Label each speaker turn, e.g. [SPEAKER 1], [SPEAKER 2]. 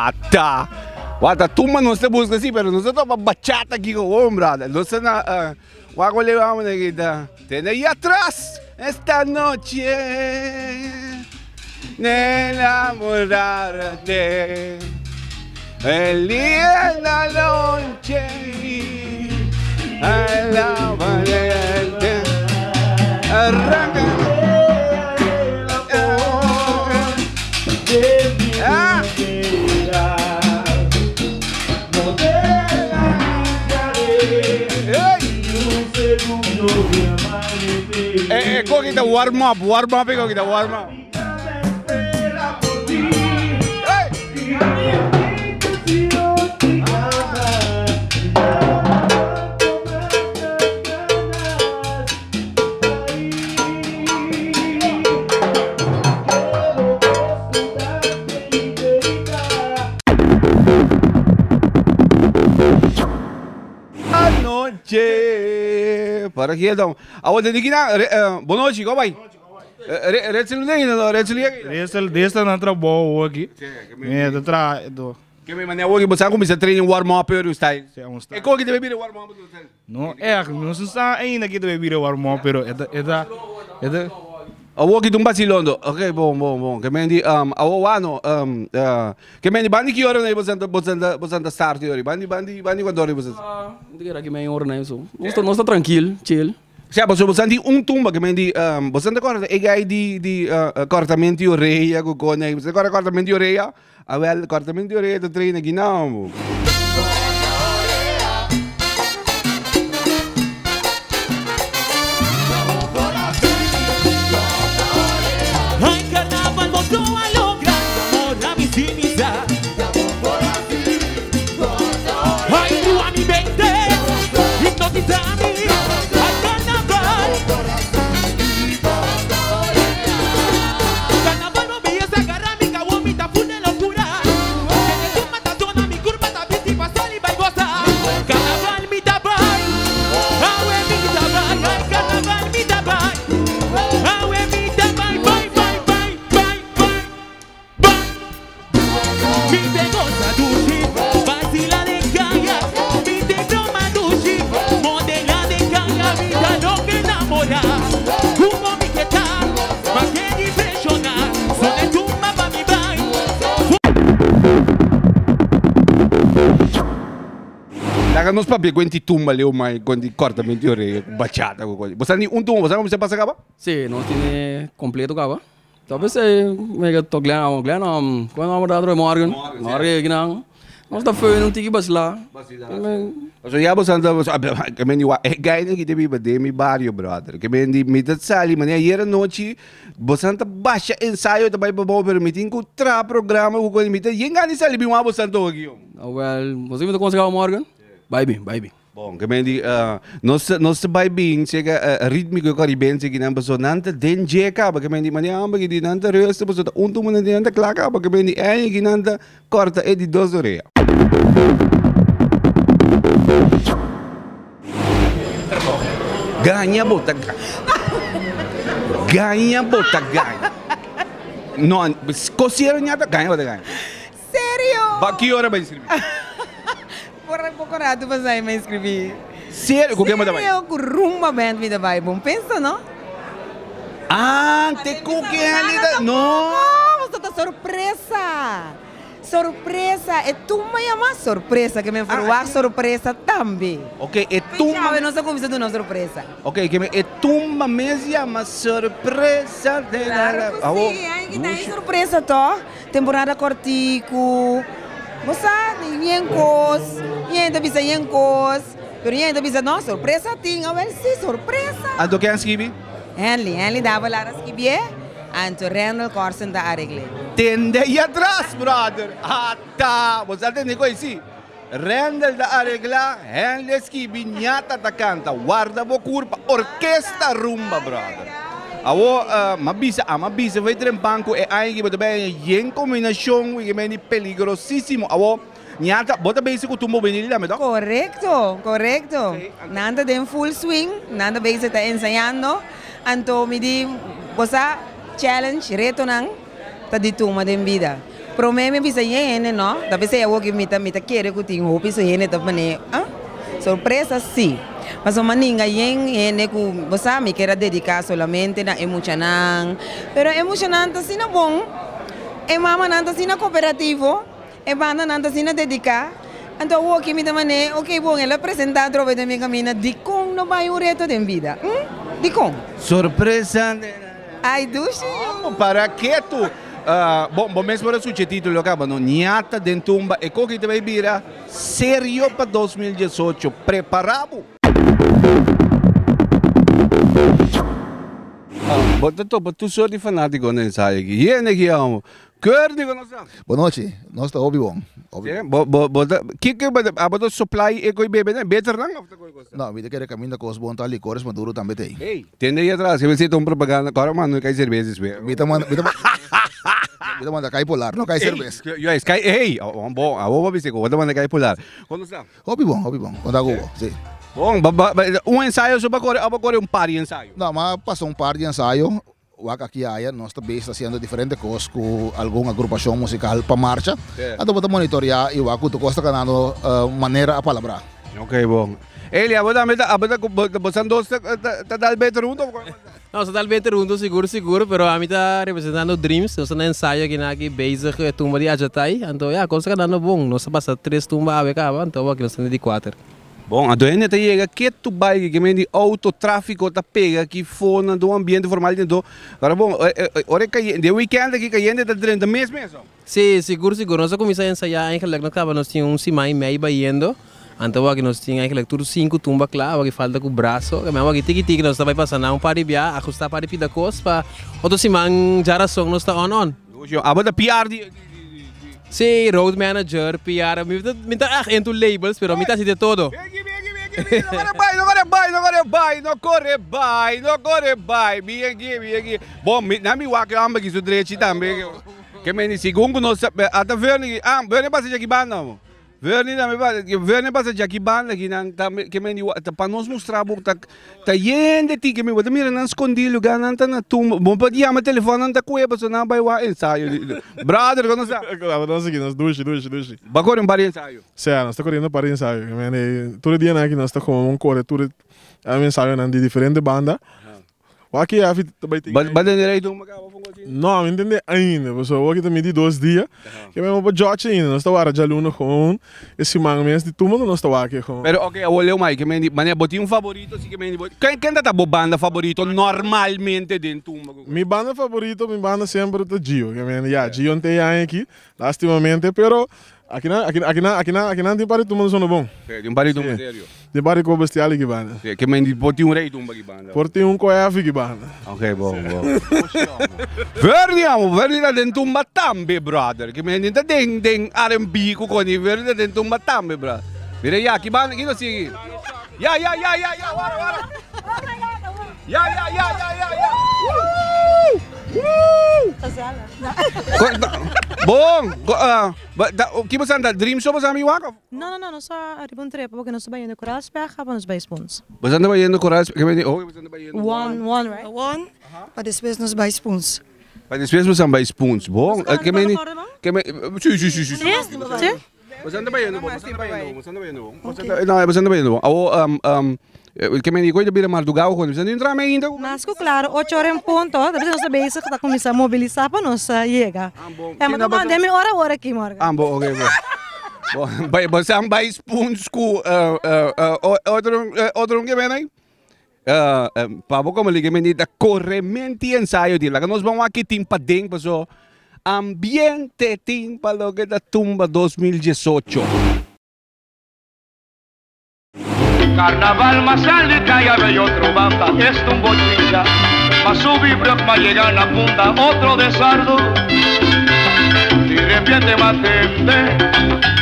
[SPEAKER 1] Ah, tá. Wata tumba não se busca assim, pero não se toma bachata aqui com o brother. Não se na... Wago le vamos a quitar. Ten ahí atrás esta noche de enamorarte. El día en la noche a la valiente arranca. Kok kita warm up kok kita warm up. Anoche para aqui então. Awal tadi kita boa noite, como vai? Retsel
[SPEAKER 2] desta não trabalhou aqui. É, do
[SPEAKER 1] que me mandei hoje você começa a treinar warm up o style. E como que deve vir warm up do style?
[SPEAKER 2] Não, não se está ainda que deve vir warm up, pero é
[SPEAKER 1] Awo que vacilando. Ok, bom. Que me di awo ano que me di bandi que hora né você anda start hoje. Bandi quando hora você?
[SPEAKER 3] Diga que me hora né isso. Não está tranquilo, chill.
[SPEAKER 1] Se você anda tumba que me di você anda corta e gai di cortamento de orelha com né você agora cortamento de orelha. A ver cortamento de orelha do treino aqui não. Nos papel quando tumba leu mais quando cortamento de orelha bachata você tem tumba você como você passa acaba?
[SPEAKER 3] Sim, nós tem completo acaba. Talvez mega toglano quando vamos dar morgen que não nós tá foi não tem que basilar.
[SPEAKER 1] So já você anda que me diu é gaina que deve bater mi barrio brother que me di me dat sali mania era noite você anda baixa ensaio também para bom permitir que tra programa o quando me tem engane sali bem uma você anda aqui.
[SPEAKER 3] Well, você me conseguiu morgen? Vai bem.
[SPEAKER 1] Bom, que me di nós vai bem chega ritmico caribense que não passou nada dengue acaba que me di mania amba que di nada resto passou tumba não nada claca que me di é que nada corta é de 2 horas. Ganha bota ganha. Não, coceira nada ganha.
[SPEAKER 4] Sério?
[SPEAKER 1] Ba que hora vai escrever?
[SPEAKER 4] Por pouco rato você me inscrevi.
[SPEAKER 1] Sério? Com quem manda vai?
[SPEAKER 4] Sério, com rumba band vida vai. Bom, pensa, não?
[SPEAKER 1] Ah, te com quem ali? Não.
[SPEAKER 4] Você tá surpresa. É tu me chama surpresa, que me falou surpresa também.
[SPEAKER 1] Ok, é tu.
[SPEAKER 4] Eu não sei como você não surpresa.
[SPEAKER 1] Ok, que é tu me chama surpresa.
[SPEAKER 4] Claro que sim, aí que tá aí surpresa, tó. Temporada cortico. Você tem yankos, ainda bisa yankos, pero ainda bisa não surpresa tinha, well sim surpresa.
[SPEAKER 1] Ando que escrevi?
[SPEAKER 4] Henley dava lá escrever, anto Randall Corson da arregle.
[SPEAKER 1] Tende aí atrás, brother. Ah, tá. Você tem coisa assim? Randall da arregla, Henley escrevi, nhata da canta, guarda bo curva, orquestra rumba, brother. Awo mabisa vai ter banco é aí que bota bem em combinação que é peligrosíssimo. Awo nyata bota bem se kutumbo bem lá, então?
[SPEAKER 4] Correcto. Nada de full swing, nada bem se está ensaiando. Anto me di você challenge reto nang tá de tuma de vida. Pro me bisa yene, no? Tapi saya wog mita querer que tinha roupa isso yene tá mané. Surpresa sim. Mas o maninga yene que você me quer dedicar solamente na emocionante. Pero emocionante assim não bom. É mama não assim na cooperativo. É banda não assim na dedicar. Então o que me dá mané, ok bom, ela apresentar trove da minha caminha de com não vai um reto de vida. De com.
[SPEAKER 1] Surpresa.
[SPEAKER 4] Ai, duche.
[SPEAKER 1] Para que tu? Bom mesmo para o título acaba no Niata Dentumba e como que te vai virar sério para 2018 preparado? Bota tu sou de fanático no ensaio aqui. E é que amo. Curdigo não sabe.
[SPEAKER 5] Boa noite. Nós está hobby bom.
[SPEAKER 1] Que a supply e coi bebe, né? Better não?
[SPEAKER 5] Não, me quer caminho com os bons ali, cores maduro também tem.
[SPEAKER 1] Ei, tem aí atrás, que você tem propaganda, cara, mano, cai cerveja,
[SPEAKER 5] Me manda cai polar, não cai cerveja.
[SPEAKER 1] Ei, bom, a boa você go, manda cai polar. Quando está?
[SPEAKER 5] Hobby bom. Quando hago, sim.
[SPEAKER 1] Bom, ensaio só para par de ensaio.
[SPEAKER 5] Não, mas passou par de ensaio. Aqui nós também está fazendo diferentes coisas com alguma agrupação musical para marcha. Então vamos monitorar e o tu costa ganhando maneira a palavra.
[SPEAKER 1] Ok, bom. Ele a você dois tá dal beter rundo?
[SPEAKER 6] Não, você tá beter rundo seguro, pero a mim tá representando Dreams, nós tá ensaio aqui bezig tumba de Ajatai, então costa ganhando bom, nós passa 3 tumba a becaba, então aqui nós temos de 4.
[SPEAKER 1] Bom, a doença tá chega que tu vai que me autotráfico tá pega que fona do ambiente formal dentro. Agora bom, hora que de weekend aqui que ainda tá dentro mês mesmo.
[SPEAKER 6] Sim, seguro. Nós começamos a ensaiar eigenlijk nós tínhamos semana e meia baiando. Então aqui nós tínhamos eigenlijk tudo 5 tumba claro, que falta com o braço. Que mesmo aqui tiki nós vai passando um par de via, ajustar para pida coisa para outro semana já a song nós tá on.
[SPEAKER 1] A bota PR de
[SPEAKER 6] sim, road manager, PR, me tá entre labels, pero me tá de todo.
[SPEAKER 1] Não corre vai. Vem aqui. Bom, na minha que amba aqui direito também. Que me segundo nós até verne passa aqui banda. Verne passa aqui banda aqui que me para nós mostrar tá yende ti que me bota mira não escondido ganan tá na tumba. Bom pode chamar telefone tá cueba só não vai o ensaio. Brother, quando sabe?
[SPEAKER 2] Nós aqui, nós duche.
[SPEAKER 1] Bagulho um par de ensaio.
[SPEAKER 2] Sim, nós está correndo para ensaio. Todo dia aqui nós está com um corretor a ensaio de diferente banda. Aqui a vida também tem.
[SPEAKER 1] Direito
[SPEAKER 2] não, entende ainda. Pessoal, aqui também de 2 dias. Que mesmo para George ainda. Nós estamos de aluno com esse mês de turma nós estamos aqui com.
[SPEAKER 1] Pero ok, eu olhei mais que me mas botinho um favorito assim que me quem tá banda favorito normalmente dentro turma.
[SPEAKER 2] Minha banda sempre é Gio. Que me Gio tem aqui lastimamente, pero aqui não tem para turma não bom.
[SPEAKER 1] Tem para turma sério.
[SPEAKER 2] De bari ko bestial que banda.
[SPEAKER 1] Que me poti um rei tumba que banda.
[SPEAKER 2] Porti um coiafi que banda.
[SPEAKER 1] Ok, bom. Verdi da dentro tumba tambe, brother. Que me dentro den R&B ko koni verdi da dentro tumba tambe, brother. Mira ya, que banda que não sigue. Ya, wara. Ya. Bom, que você anda Dream Show você amigo waka?
[SPEAKER 7] Não só ribon trepa porque nós estamos indo coral spek, nós vai spoons.
[SPEAKER 1] Você anda baiando coral spek, você anda baiando
[SPEAKER 7] one, right?
[SPEAKER 8] One. Para depois nós vai spoons.
[SPEAKER 1] Para depois você vai spoons. Bom, que me sim. Você anda baiando, você anda baiando. Que me digo, eu bira Mardugal quando você não entra ainda.
[SPEAKER 7] Mas claro, 8 horas em ponto, depois nós basic tá começar a mobilizar para nós chega. Mas não mandei hora aqui, Morgan.
[SPEAKER 1] Bom, ok. Bom, você vai spoons com outro que vem aí? Pabo como liga me dita corrementi ensaio de lá que nós vamos aqui timpa ding paso ambiente timpa lo que da tumba 2018.
[SPEAKER 9] Carnaval más alta y hay otro banda, es un bochilla, pa' subir para llegar a la punta, otro de sardo, y repente más gente,